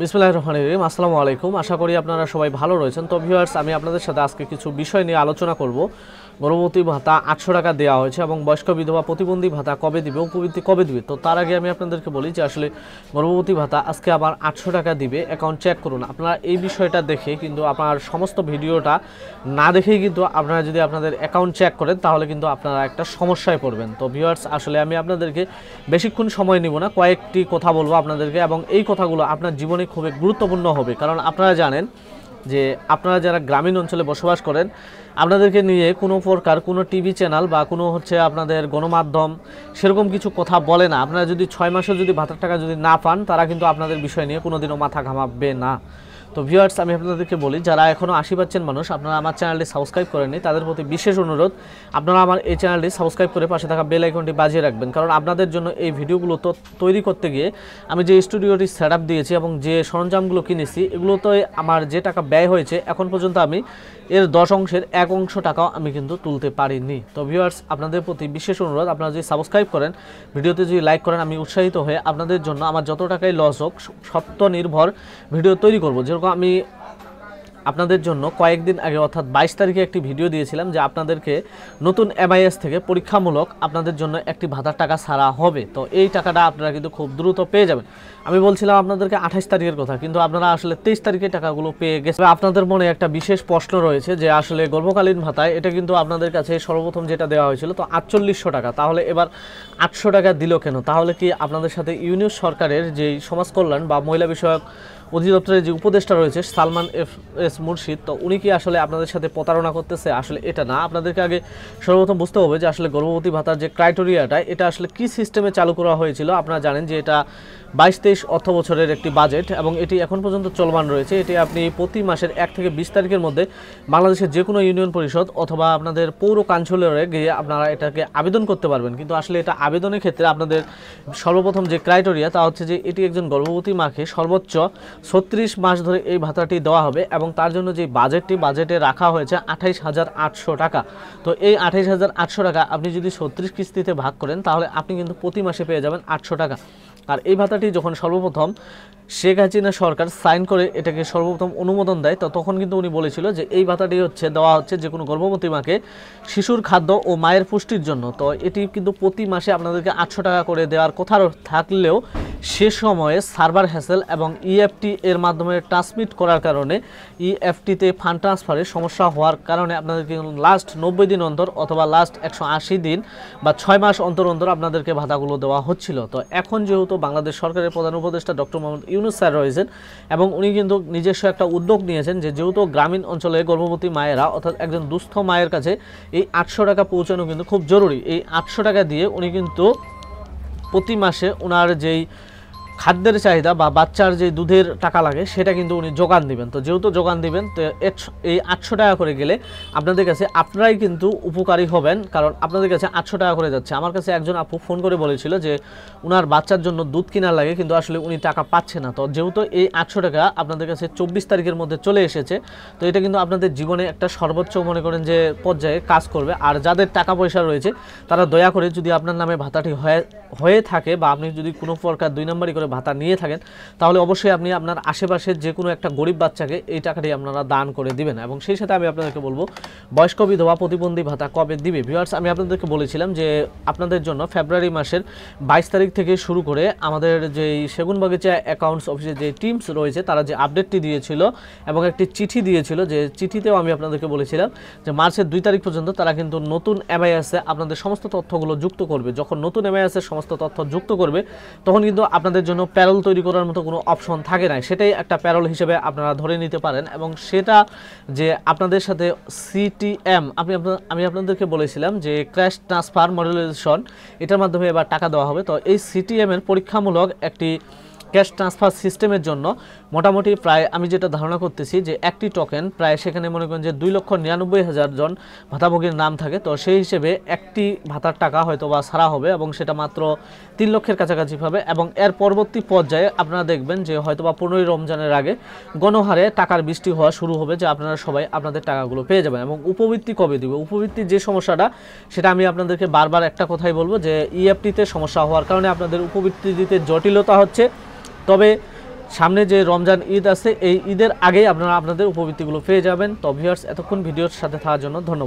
বিসমিল্লাহির রহমানির রহিম। আসসালামু আলাইকুম। আশা করি আপনারা সবাই ভালো রয়েছেন। তো ভিউয়ার্স, আমি আপনাদের সাথে আজকে কিছু বিষয় নিয়ে আলোচনা করব। গর্ভবতী ভাতা 800 টাকা দেওয়া হয়েছে এবং বয়স্ক বিধবা প্রতিবন্ধী ভাতা কবে দিবে, উপবৃত্তি কবে দিবে। তো তার আগে আমি আপনাদেরকে বলি যে আসলে গর্ভবতী ভাতা আজকে আবার 800 টাকা দিবে। অ্যাকাউন্ট চেক করুন। আপনারা এই বিষয়টা দেখে কিন্তু আপনার সমস্ত ভিডিওটা না দেখেই কিন্তু আপনারা যদি আপনাদের অ্যাকাউন্ট চেক করেন তাহলে কিন্তু আপনারা একটা সমস্যায় পড়বেন। তো ভিউয়ার্স, আসলে আমি আপনাদেরকে বেশিক্ষণ সময় নিব না, কয়েকটি কথা বলবো আপনাদেরকে এবং এই কথাগুলো আপনার জীবনে খুবই গুরুত্বপূর্ণ হবে। কারণ আপনারা জানেন যে আপনারা যারা গ্রামীণ অঞ্চলে বসবাস করেন, আপনাদেরকে নিয়ে কোনো প্রকার কোনো টিভি চ্যানেল বা কোনো আপনাদের গণমাধ্যম সেরকম কিছু কথা বলে না। আপনারা যদি 6 মাসেও যদি ভাতার টাকা যদি না পান, তারা কিন্তু আপনাদের বিষয় নিয়ে কোনোদিনও মাথা ঘামাবে না। তো ভিউয়ার্স, আমি আপনাদেরকে বলি, যারা এখনও 80% মানুষ আপনারা আমার চ্যানেলটি সাবস্ক্রাইব করেননি, তাদের প্রতি বিশেষ অনুরোধ, আপনারা আমার এই চ্যানেলটি সাবস্ক্রাইব করে পাশে থাকা বেল আইকনটি বাজিয়ে রাখবেন। কারণ আপনাদের জন্য এই ভিডিওগুলো তো তৈরি করতে গিয়ে আমি যে স্টুডিওটি সেট আপ দিয়েছি এবং যে সরঞ্জামগুলো কিনেছি, এগুলোতে আমার যে টাকা ব্যয় হয়েছে এখন পর্যন্ত আমি এর 10 অংশের 1 অংশ টাকাও আমি কিন্তু তুলতে পারিনি। তো ভিউয়ার্স, আপনাদের প্রতি বিশেষ অনুরোধ, আপনারা যদি সাবস্ক্রাইব করেন, ভিডিওতে যদি লাইক করেন, আমি উৎসাহিত হয়ে আপনাদের জন্য আমার যত টাকাই লস হোক সত্য নির্ভর ভিডিও তৈরি করব। যেরকম আমি আপনাদের জন্য কয়েকদিন আগে অর্থাৎ 22 তারিখে একটি ভিডিও দিয়েছিলাম যে আপনাদেরকে নতুন এমআইএস থেকে পরীক্ষামূলক আপনাদের জন্য একটি ভাতার টাকা ছাড়া হবে। তো এই টাকাটা আপনারা কিন্তু খুব দ্রুত পেয়ে যাবেন। আমি বলছিলাম আপনাদেরকে 28 তারিখের কথা, কিন্তু আপনারা আসলে 23 তারিখে টাকাগুলো পেয়ে গেছে। আপনাদের মনে একটা বিশেষ প্রশ্ন রয়েছে যে আসলে গর্ভকালীন ভাতায় এটা কিন্তু আপনাদের কাছে সর্বপ্রথম যেটা দেওয়া হয়েছিল তো 4800 টাকা, তাহলে এবার 800 টাকা দিল কেন? তাহলে কি আপনাদের সাথে ইউনিয়ন সরকারের যেই সমাজ কল্যাণ বা মহিলা বিষয়ক অধিদপ্তরের যে উপদেষ্টা রয়েছে সালমান এস মুর্শিদ, তো উনি কি আসলে আপনাদের সাথে প্রতারণা করতেছে? আসলে এটা না। আপনাদেরকে আগে সর্বপ্রথম বুঝতে হবে যে আসলে গর্ভবতী ভাতার যে ক্রাইটেরিয়াটা, এটা আসলে কি সিস্টেমে চালু করা হয়েছিল। আপনারা জানেন যে এটা 22-23 অর্থ বছরের একটি বাজেট এবং এটি এখন পর্যন্ত চলমান রয়েছে। এটি আপনি প্রতি মাসের 1 থেকে 20 তারিখের মধ্যে বাংলাদেশের যে কোনো ইউনিয়ন পরিষদ অথবা আপনাদের পৌর কাউন্সিলরে গিয়ে আপনারা এটাকে আবেদন করতে পারবেন। কিন্তু আসলে এটা আবেদনের ক্ষেত্রে আপনাদের সর্বপ্রথম যে ক্রাইটেরিয়া তা হচ্ছে যে এটি একজন গর্ভবতী মাকে সর্বোচ্চ 36 মাস ধরে এই ভাতাটি দেওয়া হবে এবং তার জন্য যে বাজেটে রাখা হয়েছে 28,800 টাকা। তো এই 28,800 টাকা আপনি যদি 36 কিস্তিতে ভাগ করেন তাহলে আপনি কিন্তু প্রতি মাসে পেয়ে যাবেন 800 টাকা। আর এই ভাতাটি যখন সর্বপ্রথম শেখ হাসিনা সরকার সাইন করে এটাকে সর্বপ্রথম অনুমোদন দেয়, তো তখন কিন্তু উনি বলেছিল যে এই ভাতাটি দেওয়া হচ্ছে যে কোনো গর্ভবতী মাকে শিশুর খাদ্য ও মায়ের পুষ্টির জন্য। তো এটি কিন্তু প্রতি মাসে আপনাদেরকে 800 টাকা করে দেওয়ার কথা থাকলেও সে সময়ে সার্ভার হ্যাসেল এবং ইএফটি এর মাধ্যমে ট্রান্সমিট করার কারণে ইএফটিতে ফান্ড ট্রান্সফারের সমস্যা হওয়ার কারণে আপনাদেরকে লাস্ট 90 দিন অন্তর অথবা লাস্ট 180 দিন বা 6 মাস অন্তর অন্তর আপনাদেরকে ভাতাগুলো দেওয়া হচ্ছিল। তো এখন যেহেতু বাংলাদেশ সরকারের প্রধান উপদেষ্টা ডক্টর মোহাম্মদ ইউনূস স্যার রয়েছেন এবং উনি কিন্তু নিজস্ব একটা উদ্যোগ নিয়েছেন যে যেহেতু গ্রামীণ অঞ্চলে গর্ভবতী মায়েরা অর্থাৎ একজন দুস্থ মায়ের কাছে এই 800 টাকা পৌঁছানো কিন্তু খুব জরুরি। এই 800 টাকা দিয়ে উনি কিন্তু প্রতি মাসে ওনার যেই খাদ্যের চাহিদা বা বাচ্চার যে দুধের টাকা লাগে সেটা কিন্তু উনি যোগান দিবেন। তো যেহেতু যোগান দিবেন, তো এই 800 টাকা করে গেলে আপনাদের কাছে আপনারাই কিন্তু উপকারী হবেন, কারণ আপনাদের কাছে 800 টাকা করে যাচ্ছে। আমার কাছে একজন আপু ফোন করে বলেছিল যে ওনার বাচ্চার জন্য দুধ কেনার লাগে, কিন্তু আসলে উনি টাকা পাচ্ছে না। তো যেহেতু এই 800 টাকা আপনাদের কাছে 24 তারিখের মধ্যে চলে এসেছে, তো এটা কিন্তু আপনাদের জীবনে একটা সর্বোচ্চ মনে করেন যে পর্যায়ে কাজ করবে। আর যাদের টাকা পয়সা রয়েছে তারা দয়া করে যদি আপনার নামে ভাতাটি হয়ে থাকে বা আপনি যদি কোনো প্রকার 2 নম্বরই করে ভাতা নিয়ে থাকেন, তাহলে অবশ্যই আপনি আপনার আশেপাশের যে কোনো একটা গরিব বাচ্চাকে এই টাকাটি আপনারা দান করে দিবেন। এবং সেই সাথে আমি আপনাদেরকে বলবো বয়স্ক বিধবা প্রতিবন্ধী ভাতা কবে দিবে। ভিউয়ার্স, আমি আপনাদেরকে বলেছিলাম যে আপনাদের জন্য ফেব্রুয়ারি মাসের 22 তারিখ থেকে শুরু করে আমাদের যেই সেগুনবাগিচা অ্যাকাউন্টস অফিসে যে টিমস রয়েছে তারা যে আপডেটটি দিয়েছিল এবং একটি চিঠি দিয়েছিল, যে চিঠিতেও আমি আপনাদেরকে বলেছিলাম যে মার্চের 2 তারিখ পর্যন্ত তারা কিন্তু নতুন এমআইএসে আপনাদের সমস্ত তথ্যগুলো যুক্ত করবে। যখন নতুন এমআইএসের সমস্ত তথ্য যুক্ত করবে তখন কিন্তু আপনাদের জন্য প্যারোল তৈরি করার মতো কোনো অপশন থাকে না, সেটাই একটা প্যারোল হিসেবে আপনারা ধরে নিতে পারেন। এবং সেটা যে আপনাদের সাথে সিটিএম আমি আপনাদেরকে বলেছিলাম যে ক্যাশ ট্রান্সফার মডেলাইজেশন, এটার মাধ্যমে এবার টাকা দেওয়া হবে। তো এই সিটিএম এর পরীক্ষামূলক একটি ক্যাশ ট্রান্সফার সিস্টেমের জন্য মোটামুটি প্রায় আমি যেটা ধারণা করতেছি যে একটি টোকেন প্রায় সেখানে মনে করেন যে 2,99,000 জন ভাতাভোগীর নাম থাকে। তো সেই হিসেবে একটি ভাতার টাকা হয়তো বা ছাড়া হবে এবং সেটা মাত্র 3 লক্ষের কাছাকাছি পাবে। এবং এর পরবর্তী পর্যায়ে আপনারা দেখবেন যে হয়তো বা 15ই রমজানের আগে গণহারে টাকার বৃষ্টি হওয়া শুরু হবে, যে আপনারা সবাই আপনাদের টাকাগুলো পেয়ে যাবেন। এবং উপবৃত্তি কবে দিবে, উপবৃত্তির যে সমস্যাটা সেটা আমি আপনাদেরকে বারবার একটা কথাই বলবো যে ইএফটিতে সমস্যা হওয়ার কারণে আপনাদের উপবৃত্তি দিতে জটিলতা হচ্ছে। তবে সামনে যে রমজান ঈদ আছে এই ঈদের আগেই আপনারা আপনাদের উপবৃত্তিগুলো পেয়ে যাবেন। তো ভিউয়ার্স এতক্ষণ ভিডিওর সাথে থাকার জন্য ধন্যবাদ।